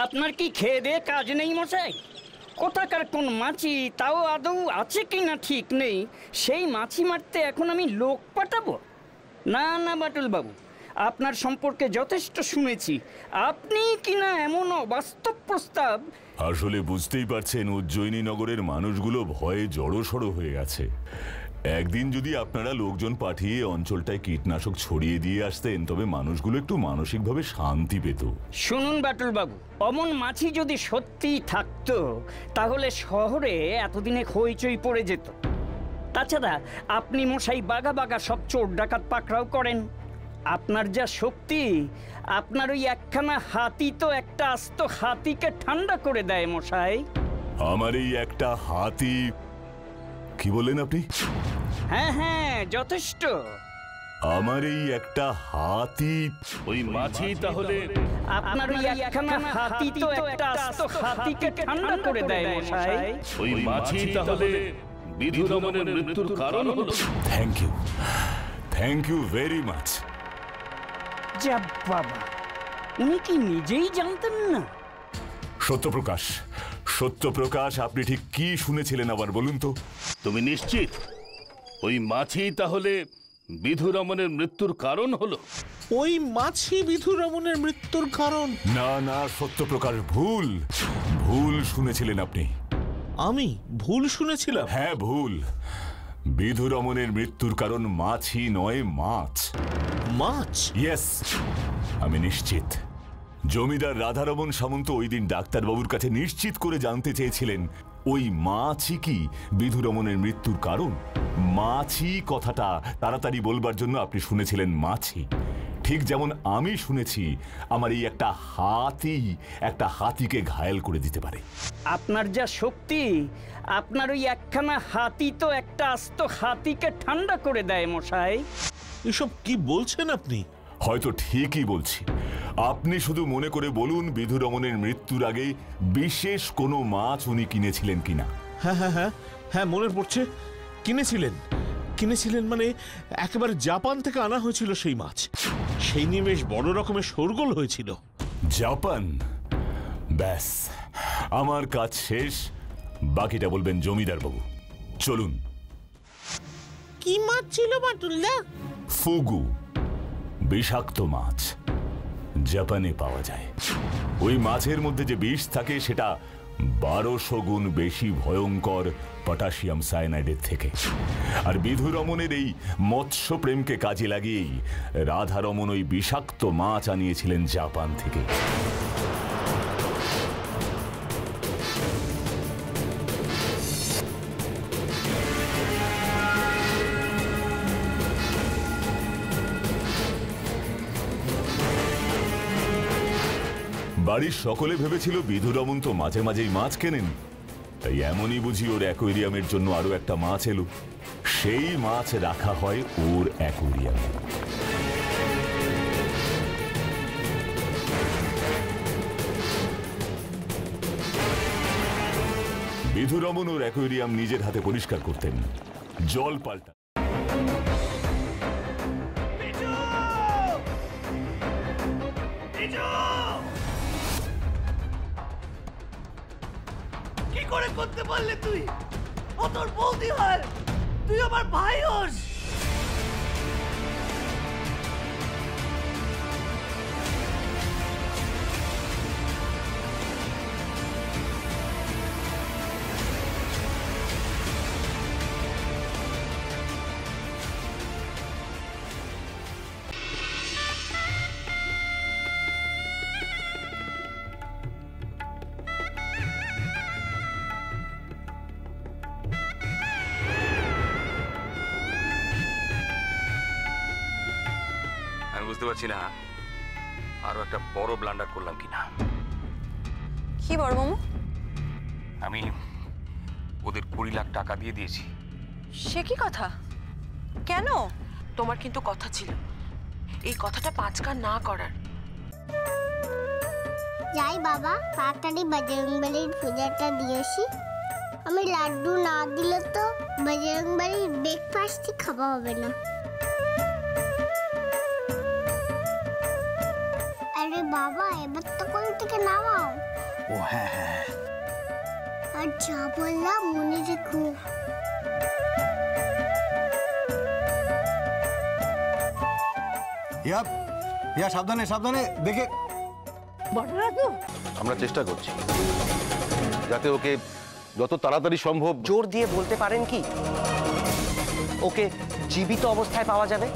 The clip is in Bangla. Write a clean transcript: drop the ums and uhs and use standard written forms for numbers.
আপনার কি খেয়ে দিয়ে কাজ নেই মশাই? কোথাকার কোন মাছি তাও আদৌ আছে কি না ঠিক নেই, সেই মাছি মারতে এখন আমি লোক পাঠাবো? না না বাটুল বাবু, আপনার সম্পর্কে যথেষ্ট শুনেছি। আপনি কিনা এমন অবাস্তব প্রস্তাব। আসলে বুঝতেই পারছেন, উজ্জয়িনী নগরের মানুষগুলো ভয়ে জড়সড় হয়ে গেছে। একদিন যদি আপনারা লোকজন পাঠিয়ে অঞ্চলটায় কীটনাশক ছড়িয়ে দিয়ে আসতেন, তবে মানুষগুলো একটু মানসিকভাবে শান্তি পেত। শুনুন বাটুল বাবু, অমন মাছি যদি সত্যিই থাকতো তাহলে শহরে এতদিনে হইচই পড়ে যেত। তাছাড়া আপনি মশাই বাঘা বাঘা সব চোর ডাকাত পাকড়াও করেন। আপনার যা শক্তি, আপনার ওই একখানা হাতি তো একটা আস্ত হাতিকে ঠান্ডা করে দেয় মশাই। আমার এই একটা হাতি? কি বললেন আপনি? হ্যাঁ হ্যাঁ, যথেষ্ট। আমার এই একটা হাতি? ওই মাছি তাহলে আপনার ওই একখানা হাতি তো একটা আস্ত হাতিকে ঠান্ডা করে দেয় মশাই। ওই মাছি তাহলে বিধুরমনের মৃত্যুর কারণ হলো? Thank you very much. যা বাবা, উনি কি নিজেই জানতেন না? সত্যপ্রকাশ, আপনি ঠিক কি শুনেছিলেন আবার বলুন তো? তুমি নিশ্চিত ওই মাছি তাহলে বিধুরমনের মৃত্যুর কারণ হলো? ওই মাছি বিধুরমনের মৃত্যুর কারণ? না না সত্যপ্রকাশ, ভুল শুনেছিলেন আপনি। আমি ভুল শুনেছিলাম? হ্যাঁ, ভুল। বিধুরমনের মৃত্যুর কারণ মাছি নয়, মাছ। মাছ? ইয়েস, আমি নিশ্চিত। জমিদার রাধারমন সামন্ত ওই দিন ডাক্তারবাবুর কাছে নিশ্চিত করে জানতে চেয়েছিলেন ওই মাছই কি বিধুরমনের মৃত্যুর কারণ। মাছি কথাটা তাড়াতাড়ি বলবার জন্য আপনি শুনেছিলেন মাছি, ঠিক যেমন আমি শুনেছি আমার এই একটা হাতিকে ঘায়েল করে দিতে পারে। আপনার যা শক্তি, আপনার ওই একখানা হাতি তো একটা আস্ত হাতিকে ঠান্ডা করে দেয় মশাই। এসব কি বলছেন আপনি? হয়তো ঠিকই বলছি। আপনি শুধু মনে করে বলুন, বিধুরমনের মৃত্যুর আগে বিশেষ কোনো মাছ উনি কিনেছিলেন কিনা? হ্যাঁ হ্যাঁ হ্যাঁ হ্যাঁ, মনে পড়ছে। কিনেছিলেন মানে একেবারে জাপান থেকে আনা হয়েছিল সেই মাছ। সেই নিয়ে বেশ বড় রকমের শোরগোল হয়েছিল। জাপান? ব্যাস, আমার কাজ শেষ। বাকিটা বলবেন জমিদার বাবু। চলুন। কি মাছ ছিল বাটুলদা? ফুগু, বিষাক্ত মাছ, জাপানে পাওয়া যায়। ওই মাছের মধ্যে যে বিষ থাকে সেটা 1200 গুণ বেশি ভয়ঙ্কর পটাশিয়াম সায়ানাইডের থেকে। আর বিধুরমনের এই মৎস্য প্রেমকে কাজে লাগিয়েই রাধারমন ওই বিষাক্ত মাছ আনিয়েছিলেন জাপান থেকে। বাড়ির সকলে ভেবেছিল বিধুরমন তো মাঝে মাঝেই মাছ কেনেন, তাই এমনই বুঝি ওর অ্যাকোয়ারিয়ামের জন্য আরো একটা মাছ এলো। সেই মাছ রাখা হয় ওর অ্যাকোয়ারিয়ামে। বিধুরমন ওর অ্যাকোয়ারিয়াম নিজের হাতে পরিষ্কার করতেন, জল পাল্টা। কি করে করতে পারলে তুই? ও তোর বৌদি হয়, তুই আমার ভাই হোস। বুঝতে পারছি না আরো একটা বড় ব্লান্ডার করলাম কিনা। কি বড় মামু? আমি ওদের 20 লাখ টাকা দিয়ে দিয়েছি। সে কি কথা? কেন? তোমার কিন্তু কথা ছিল এই কথাটা 5 কান না করার। যাই বাবা, তাড়াতাড়ি বজরংবলীর পূজাটা দিয়েছি। আমি লাড্ডু না দিলে তো বজরংবলীর ব্রেকফাস্টই খাওয়া হবে না। আরে বাবা, এবার তো কোল থেকে নামাও। ও হ্যাঁ হ্যাঁ, আর যা বললাম মনে রেখো। ইয়া ইয়া সাবধানে সাবধানে দেখে। আমরা চেষ্টা করছি যাতে ওকে যত তাড়াতাড়ি সম্ভব। জোর দিয়ে বলতে পারেন কি ওকে জীবিত অবস্থায় পাওয়া যাবে?